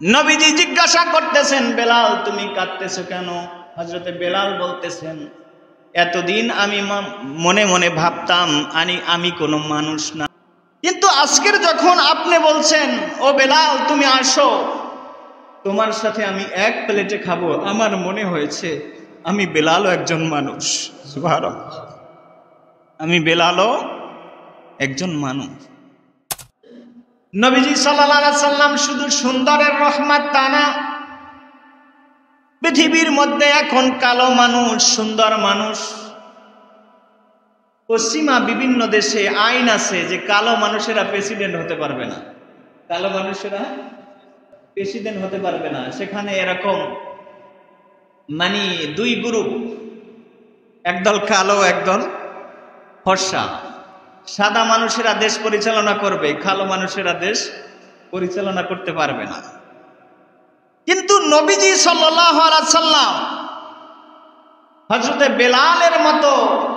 নবীজি জিজ্ঞাসা করতেছেন, বেলাল তুমি কাঁদতেছো কেন? হযরতে বেলাল বলতেছেন, এতদিন আমি মনে মনে ভাবতাম আমি কোনো মানুষ না, কিন্তু আজকের যখন আপনি বলছেন ও বেলাল তুমি আসো, তোমার সাথে আমি এক প্লেটে খাবো, আমার মনে হয়েছে আমি বেলালও একজন মানুষ। সুবহানাল্লাহ, আমি বেলালও একজন মানুষ। নবীজি সাল্লাল্লাহু আলাইহি সাল্লাম শুধু সুন্দরের রহমত তা না, পৃথিবীর মধ্যে এখন কালো মানুষ, সুন্দর মানুষ। পশ্চিমা বিভিন্ন দেশে আইন আছে যে কালো মানুষেরা প্রেসিডেন্ট হতে পারবে না, কালো মানুষেরা প্রেসিডেন্ট হতে পারবে না। সেখানে এরকম মানে দুই গ্রুপ, একদল কালো একদল ফর্সা। সাদা মানুষেরা দেশ পরিচালনা করবে, কালো মানুষেরা দেশ পরিচালনা করতে পারবে না। কিন্তু নবীজি সাল্লাল্লাহু আলাইহি সাল্লাম হযরতে বেলালের মতো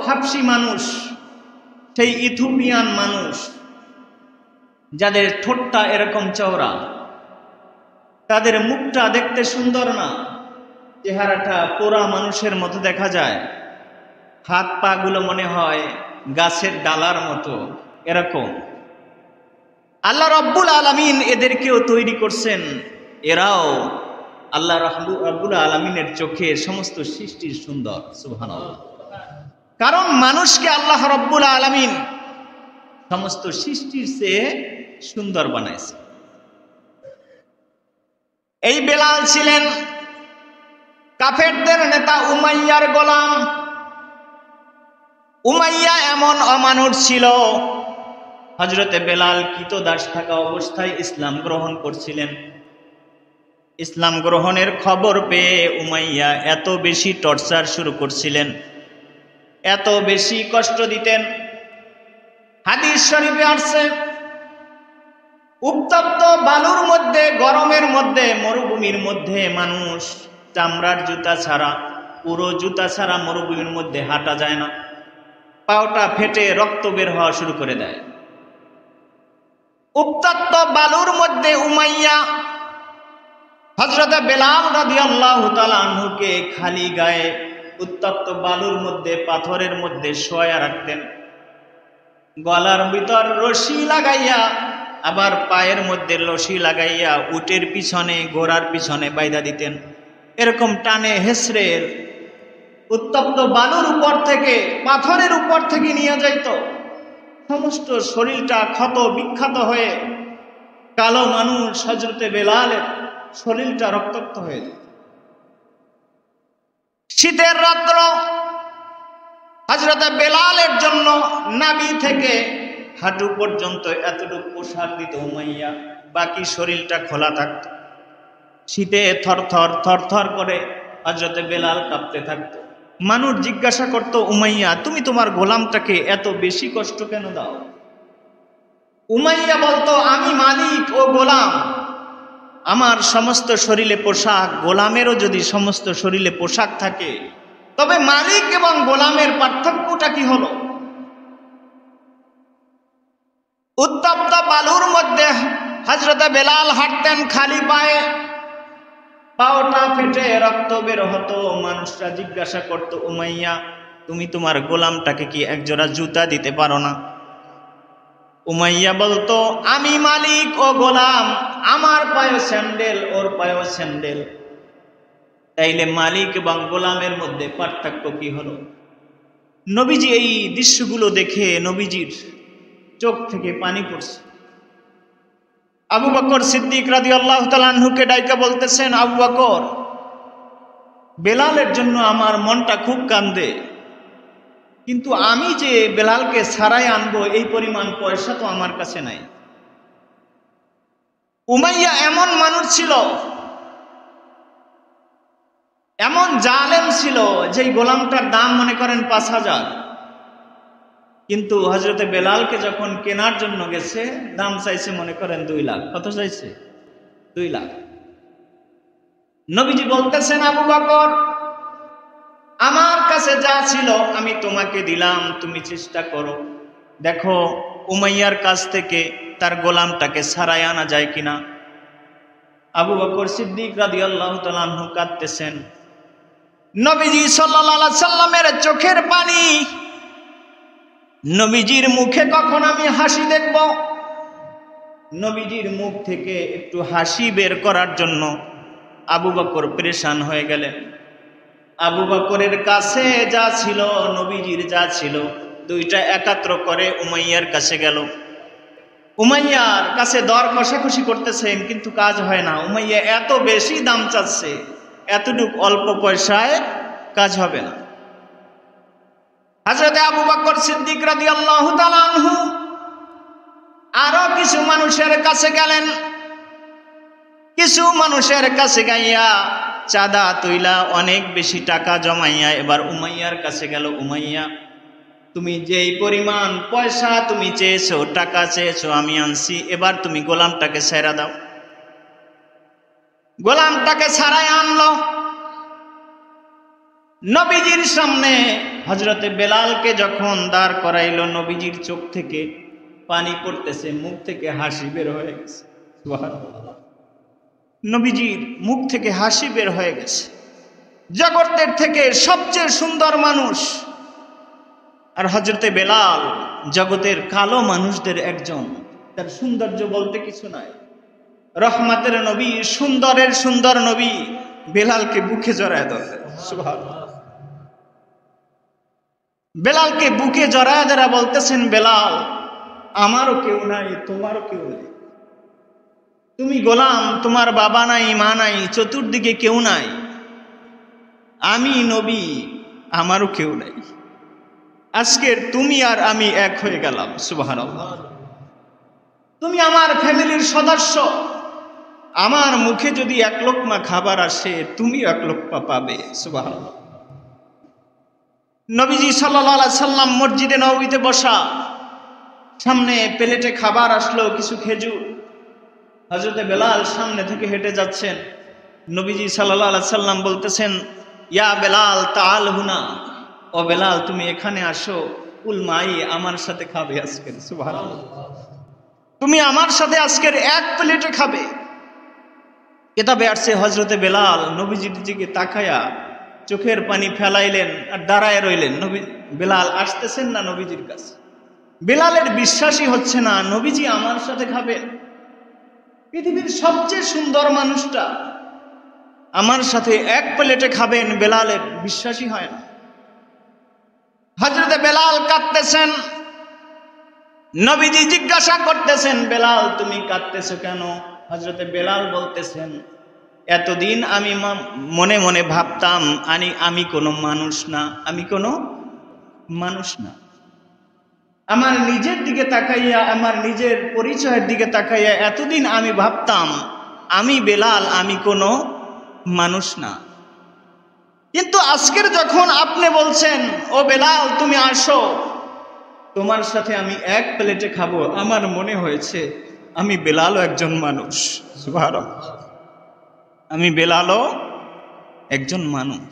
হাবশী মানুষ, সেই ইথিওপিয়ান মানুষ যাদের ঠোঁটটা এরকম চওড়া, তাদের মুখটা দেখতে সুন্দর না, চেহারাটা পোড়া মানুষের মতো দেখা যায়, হাত পা গুলো মনে হয় গাছের ডালার মতো, এরকম। আল্লাহ রাব্বুল আলামিন এদেরকেও তৈরি করছেন, এরাও আল্লাহ রাব্বুল আলামিনের চোখে সমস্ত সৃষ্টির সুন্দর। সুবহানাল্লাহ। কারণ মানুষকে আল্লাহ রাব্বুল আলামিন সমস্ত সৃষ্টির চেয়ে সুন্দর বানাইছে। এই বেলাল ছিলেন কাফেরদের নেতা উমাইয়ার গোলাম। উমাইয়া এমন অমানুষ ছিল, হযরতে বেলাল কৃতদাস থাকা অবস্থায় ইসলাম গ্রহণ করছিলেন। ইসলাম গ্রহণের খবর পেয়ে উমাইয়া এত বেশি টর্চার শুরু করছিলেন, এত বেশি কষ্ট দিতেন। হাদিস শরীফে আসছে, উত্তপ্ত বালুর মধ্যে, গরমের মধ্যে, মরুভূমির মধ্যে মানুষ চামড়ার জুতা ছাড়া, পুরো জুতা ছাড়া মরুভূমির মধ্যে হাঁটা যায় না, পাওটা ফেটে রক্ত বের হওয়া শুরু করে দেয়। উত্তপ্ত বালুর মধ্যে উমাইয়া হযরতে বেলাল রাদিয়াল্লাহু তাআলা আনহুকে খালি গায়ে উত্তপ্ত বালুর মধ্যে, পাথরের মধ্যে শোয়া রাখতেন, গলার ভিতর রশি লাগাইয়া, আবার পায়ের মধ্যে রশি লাগাইয়া উটের পিছনে, ঘোড়ার পিছনে বাইধা দিতেন। এরকম টানে হেসড়ে উত্তপ্ত বালুর উপর থেকে, পাথরের উপর থেকে নিয়ে যাইত। সমস্ত শরীরটা ক্ষত বিক্ষত হয়ে কালো মানুষ হযরতে বেলালের শরীরটা রক্তাক্ত হয়ে যেত। শীতের রাত্র হযরতে বেলালের জন্য নাভি থেকে হাঁটু পর্যন্ত এতটুকু পোশাক দিত উমাইয়া, বাকি শরীরটা খোলা থাকত। শীতে থরথর থরথর করে হযরতে বেলাল কাঁপতে থাকত। মানুষ জিজ্ঞাসা করত, উমাইয়া তুমি তোমার গোলামটাকে এত বেশি কষ্ট কেন দাও? উমাইয়া বলতো, আমি মালিক ও গোলাম, আমার সমস্ত শরীরে পোশাক, গোলামেরও যদি সমস্ত শরীরে পোশাক থাকে, তবে মালিক এবং গোলামের পার্থক্যটা কি হলো? উত্তপ্ত বালুর মধ্যে হযরতে বেলাল হাঁটতেন খালি পায়ে, পাওটা ফেটে রক্ত বের হতো। মানুষরা জিজ্ঞাসা করত, উমাইয়া তুমি তোমার গোলামটাকে কি একজোড়া জুতা দিতে পারো না? উমাইয়া বলতো, আমি মালিক ও গোলাম, আমার পায়ে স্যান্ডেল, ওর পায়েও স্যান্ডেল, তাইলে মালিক এবং গোলামের মধ্যে পার্থক্য কি হলো? নবীজি এই দৃশ্যগুলো দেখে নবীজির চোখ থেকে পানি পড়ছে। আবু বকর সিদ্দিক রাদিয়াল্লাহু তাআলা আনহুকে ডাইকা বলতেছেন, আবু বকর, বেলালের জন্য আমার মনটা খুব কান্দে, কিন্তু আমি যে বেলালকে ছাড়াই আনবো এই পরিমাণ পয়সা তো আমার কাছে নাই। উমাইয়া এমন মানুষ ছিল, এমন জালেম ছিল, যেই গোলামটার দাম মনে করেন ৫,০০০, কিন্তু হযরতে বেলালকে যখন কেনার জন্য গেছে, দাম চাইছে মনে করেন ২ লাখ। কত চাইছে? ২ লাখ। নবীজি বলতেছেন, আবু বকর, আমার কাছে যা ছিল আমি তোমাকে দিলাম, তুমি চেষ্টা করো, দেখো উমাইয়ার কাছ থেকে তার গোলামটাকে ছাড়াই আনা যায় কিনা। আবু বকর সিদ্দিক রাদিয়াল্লাহু তাআলা আনহু কাঁদতেছেন। নবীজি সাল্লাল্লাহু আলাইহি সাল্লামের চোখের পানি, নবীজির মুখে কখন আমি হাসি দেখব, নবীজির মুখ থেকে একটু হাসি বের করার জন্য আবু বকর পেরেশান হয়ে গেলেন। আবু বকরের কাছে যা ছিল, নবীজির যা ছিল, দুইটা একাত্র করে উমাইয়ার কাছে গেল। উমাইয়ার কাছে দর কষাকষি করতেছেন, কিন্তু কাজ হয় না। উমাইয়া এত বেশি দাম চাচ্ছে, এতটুক অল্প পয়সায় কাজ হবে না। হযরত আবু বকর সিদ্দিক রাদিয়াল্লাহু তাআলা আনহু আরো কিছু মানুষের কাছে গেলেন। কিছু মানুষের কাছে গাইয়া চাঁদা তুইলা অনেক বেশি টাকা জমাইয়া এবার উমাইয়ার কাছে গেল। উমাইয়া, তুমি যেই পরিমাণ পয়সা তুমি চেয়েছো, টাকা চেয়েছো, আমি আনছি, এবার তুমি গোলামটাকে ছেড়ে দাও। গোলামটাকে ছাড়াই আনলো। নবীজির সামনে হযরতে বেলালকে যখন দাঁড় করাইলো, নবীজির চোখ থেকে পানি পড়তেছে, মুখ থেকে হাসি বের হয়ে গেছে। সুবহানাল্লাহ, নবীজির মুখ থেকে হাসি বের হয়ে গেছে। জগতের থেকে সবচেয়ে সুন্দর মানুষ, আর হযরতে বেলাল জগতের কালো মানুষদের একজন। তার সৌন্দর্য বলতে কিছু নাই। রহমতের নবী, সুন্দরের সুন্দর নবী বেলালকে বুকে জড়ায় ধরলেন। সুবহানাল্লাহ, বেলালকে বুকে জড়ায় ধরে বলতেছেন, বেলাল, আমারও কেউ নাই, তোমারও কেউ নেই। তুমি গোলাম, তোমার বাবা নাই, মা নাই, চতুর্দিকে কেউ নাই। আমি নবী, আমারও কেউ নাই। আজকের তুমি আর আমি এক হয়ে গেলাম। সুবহানাল্লাহ, তুমি আমার ফ্যামিলির সদস্য। আমার মুখে যদি এক লোকমা খাবার আসে, তুমি এক লোকমা পাবে। সুবহানাল্লাহ। নবীজি সাল্লাল্লাহু আলাইহি সাল্লাম মসজিদে নববীতে বসা, সামনে প্লেটে খাবার আসলো, কিছু খেজুর। হযরতে বেলাল সামনে থেকে হেঁটে যাচ্ছেন। নবীজি সাল্লাল্লাহু আলাইহি সাল্লাম বলতেছেন, ইয়া বেলাল তাআল হুনা, ও বেলাল তুমি এখানে আসো, কুল মাই, আমার সাথে খাবে আজকের। সুবহানাল্লাহ, তুমি আমার সাথে আজকের এক প্লেটে খাবে। কিতাবে আসছে হযরতে বেলাল নবীজির দিকে তাকায়া চোখের পানি ফেলাইলেন আর দাঁড়ায় রইলেন। বেলাল আসতেছেন না নবীজির কাছে। বেলালের বিশ্বাসই হচ্ছে না নবীজি আমার সাথে খাবেন। পৃথিবীর সবচেয়ে সুন্দর মানুষটা আমার সাথে এক প্লেটে খাবেন, বেলালের বিশ্বাসই হয় না। হযরতে বেলাল কাঁদতেছেন। নবীজি জিজ্ঞাসা করতেছেন, বেলাল তুমি কাঁদতেছো কেন? হযরতে বেলাল বলতেছেন, এতদিন আমি মনে মনে ভাবতাম আমি কোনো মানুষ না, আমি কোনো মানুষ না। আমার নিজের দিকে তাকাইয়া, আমার নিজের পরিচয়ের দিকে তাকাইয়া এতদিন আমি ভাবতাম আমি বেলাল, আমি কোনো মানুষ না। কিন্তু আজকের যখন আপনি বলছেন, ও বেলাল তুমি আসো, তোমার সাথে আমি এক প্লেটে খাবো, আমার মনে হয়েছে আমি বেলালও একজন মানুষ। সুবহানাল্লাহ, আমি বেলালও একজন মানুষ।